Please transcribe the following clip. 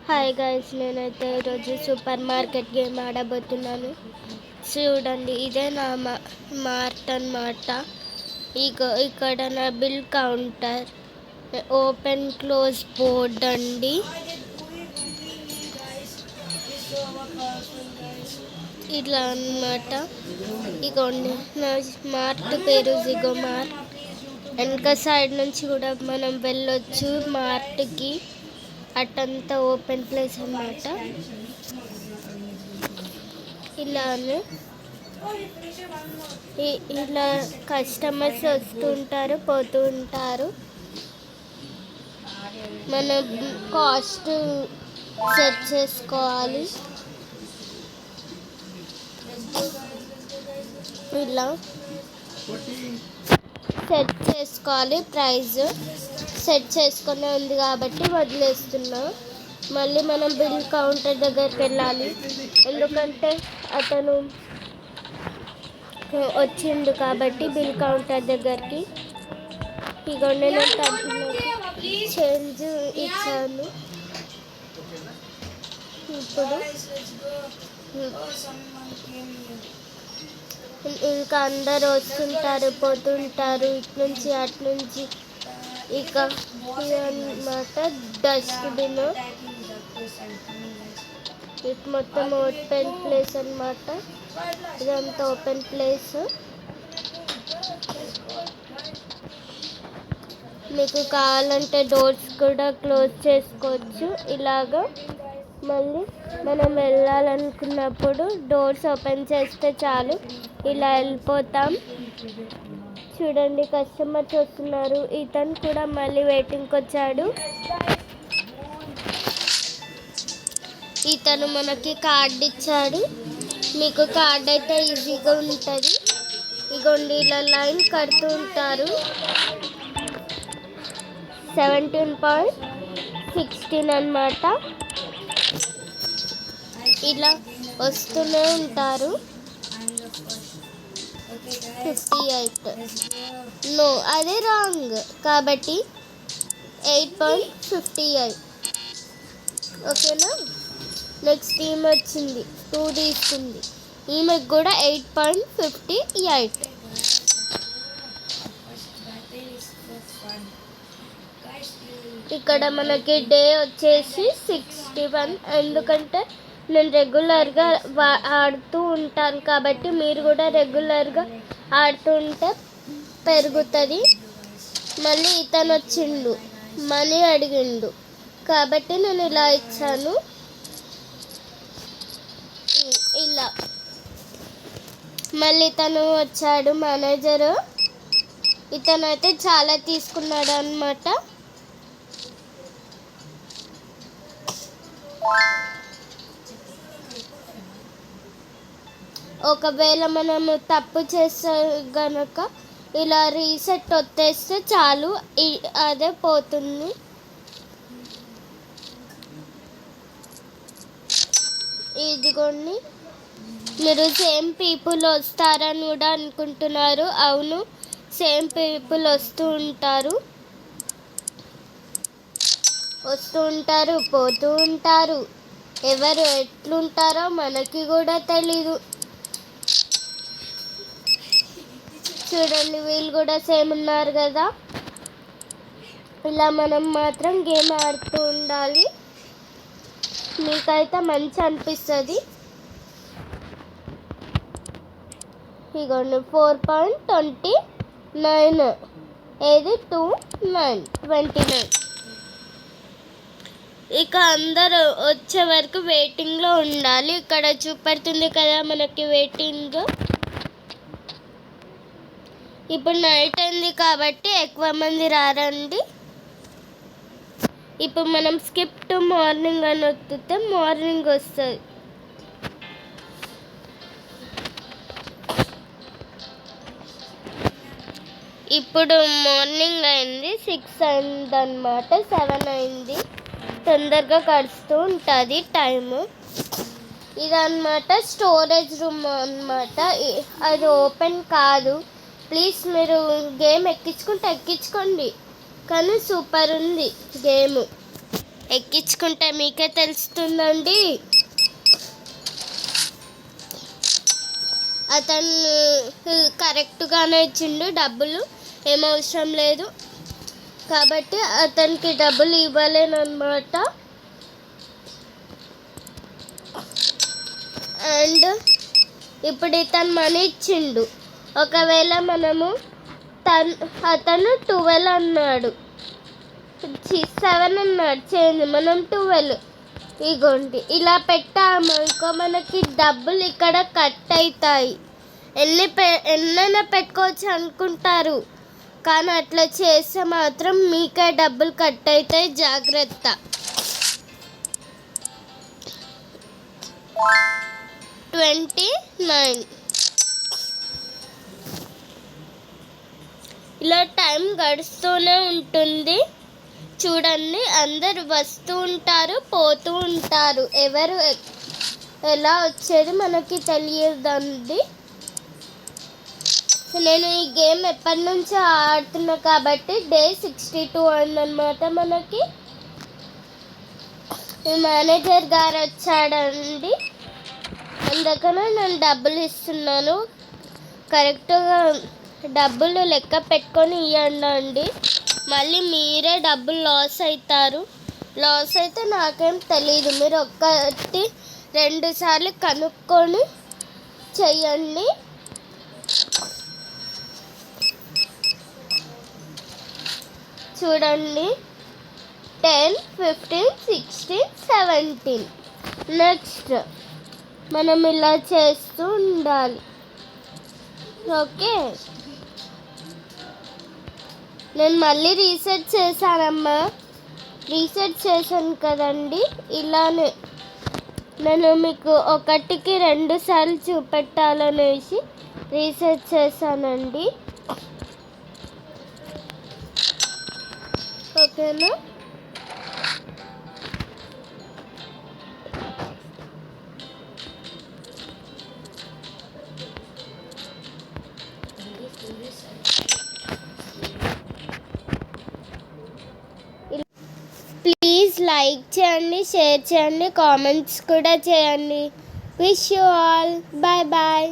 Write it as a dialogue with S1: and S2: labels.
S1: Hi guys, నేనైతే ఈరోజు super market game ఆడబోతున్నాను. చూడండి, ఇదే నా మార్ట్ అన్నమాట. ఇక్కడ నా bill counter, open close board అండి. ఇట్లా అన్నమాట. ఇగోండి, నా మార్ట్ పేరు జిగో మార్ట్. వెనక సైడ్ నుంచి కూడా మనం వెళ్ళొచ్చు మార్ట్కి. అటంతా ఓపెన్ ప్లేస్ అన్నమాట. ఇలానే ఇలా కస్టమర్స్ వస్తుంటారు, పోతూ ఉంటారు. మనం కాస్ట్ సెట్ చేసుకోవాలి. ఇలా సెట్ చేసుకోవాలి. ప్రైస్ సెట్ చేసుకునే ఉంది కాబట్టి వదిలేస్తున్నా. మళ్ళీ మనం బిల్ కౌంటర్ దగ్గరికి వెళ్ళాలి, ఎందుకంటే అతను వచ్చిండు కాబట్టి బిల్ కౌంటర్ దగ్గరికి. ఇక నేను చేంజ్ ఇచ్చాను. ఇప్పుడు ఇంకా అందరు వస్తుంటారు, పోతుంటారు, ఇటు నుంచి అటు నుంచి. ఇక అన్నమాట డస్ట్బిన్. ఇటు మొత్తం ఓపెన్ ప్లేస్ అన్నమాట. ఇదంతా ఓపెన్ ప్లేస్. మీకు కావాలంటే డోర్స్ కూడా క్లోజ్ చేసుకోవచ్చు ఇలాగా. మళ్ళీ మనం వెళ్ళాలనుకున్నప్పుడు డోర్స్ ఓపెన్ చేస్తే చాలు, ఇలా వెళ్ళిపోతాం. చూడండి, కస్టమర్స్ వస్తున్నారు. ఇతను కూడా మళ్ళీ వెయిటింగ్కి వచ్చాడు. ఇతను మనకి కార్డ్ ఇచ్చాడు. మీకు కార్డ్ అయితే ఈజీగా ఉంటుంది. ఇగోండి, ఇలా లైన్ కడుతూ ఉంటారు. 17.16 అన్నమాట. ఇలా వస్తూనే ఉంటారు. 58. నో, అదే రాంగ్ కాబట్టి 8.58. ఓకేనా? నెక్స్ట్ ఈమె వచ్చింది, 2 తీసుకుంది. ఈమెకు కూడా 8.58. ఇక్కడ మనకి డే వచ్చేసి 61. ఎందుకంటే నేను రెగ్యులర్గా ఆడుతూ ఉంటాను కాబట్టి మీరు కూడా రెగ్యులర్గా ఆడుతూ ఉంటే పెరుగుతుంది. మళ్ళీ ఇతను వచ్చిండు, మనీ అడిగిండు కాబట్టి నేను ఇలా ఇచ్చాను. ఇలా మళ్ళీ ఇతను వచ్చాడు, మేనేజరు. ఇతను అయితే చాలా తీసుకున్నాడు అన్నమాట. ఒకవేళ మనము తప్పు చేస్తే గనక ఇలా రీసెట్ వచ్చేస్తే చాలు, అదే పోతుంది. ఇదిగోండి, మీరు సేమ్ పీపుల్ వస్తారని కూడా అనుకుంటున్నారు. అవును, సేమ్ పీపుల్ వస్తూ ఉంటారు, పోతూ ఉంటారు. ఎవరు ఎట్లుంటారో మనకి కూడా తెలీదు. చూడండి, వీళ్ళు కూడా సేమ్ ఉన్నారు కదా. ఇలా మనం మాత్రం గేమ్ ఆడుతూ ఉండాలి. మీకైతే మంచి అనిపిస్తుంది. ఇగోండి, 4.29. ఏది 29. ఇక అందరూ వచ్చే వరకు వెయిటింగ్లో ఉండాలి. ఇక్కడ చూపెడుతుంది కదా మనకి వెయిటింగ్. ఇప్పుడు నైట్ అయింది కాబట్టి ఎక్కువ మంది రారండి. ఇప్పుడు మనం స్కిప్ టు మార్నింగ్ అని వస్తే మార్నింగ్ వస్తుంది. ఇప్పుడు మార్నింగ్ అయింది, 6 అయింది అన్నమాట. 7 అయింది. తొందరగా గడుస్తూ ఉంటుంది టైము. ఇదన్నమాట స్టోరేజ్ రూమ్ అన్నమాట. అది ఓపెన్ కాదు. ప్లీజ్ మీరు గేమ్ ఎక్కించుకుంటే ఎక్కించుకోండి, కానీ సూపర్ ఉంది గేమ్. ఎక్కించుకుంటే మీకే తెలుస్తుందండి. అతను కరెక్ట్గానే ఇచ్చిండు, డబ్బులు ఏం అవసరం లేదు కాబట్టి అతనికి డబ్బులు ఇవ్వలేను అనమాట. అండ్ ఇప్పుడు ఇతను మనీ ఇచ్చిండు. ఒకవేళ మనము అతను 12 అన్నాడు, 7 అన్నాడు చేంజ్, మనం 12 ఇగోండి ఇలా పెట్టాము ఇంకో మనకి డబ్బులు ఇక్కడ కట్ అవుతాయి. ఎన్నైనా పెట్టుకోవచ్చు అనుకుంటారు కానీ అట్లా చేస్తే మాత్రం మీకే డబ్బులు కట్ అవుతాయి, జాగ్రత్త. 29 ఇలా టైం గడుస్తూనే ఉంటుంది. చూడండి అందరు వస్తూ ఉంటారు పోతూ ఉంటారు, ఎవరు ఎలా వచ్చేది మనకి తెలియదండి. నేను ఈ గేమ్ ఎప్పటి నుంచో ఆడుతున్నా కాబట్టి డే 62 అయిందనమాట. మనకి మేనేజర్ గారు వచ్చాడండి, అందుకనే నేను డబ్బులు ఇస్తున్నాను. కరెక్ట్గా డబ్బులు లెక్క పెట్టుకొని ఇవ్వండి, మళ్ళీ మీరే డబ్బులు లాస్ అవుతారు. లాస్ అయితే నాకేం తెలీదు, మీరు 1-2 సార్లు కనుక్కొని చెయ్యండి. చూడండి 10, 15, 16, 17. నెక్స్ట్ మనం ఇలా చేస్తూ ఉండాలి. ఓకే, నేను మళ్ళీ రీసెట్ చేశానమ్మా, రీసెట్ చేశాను కదండి. ఇలానే నేను మీకు 1-2 సార్లు చూపెట్టాలనేసి రీసెట్ చేశానండి. ఓకేనా? ప్లీజ్ లైక్ చేయండి, షేర్ చేయండి, కామెంట్స్ కూడా చేయండి. Wish you all, bye bye.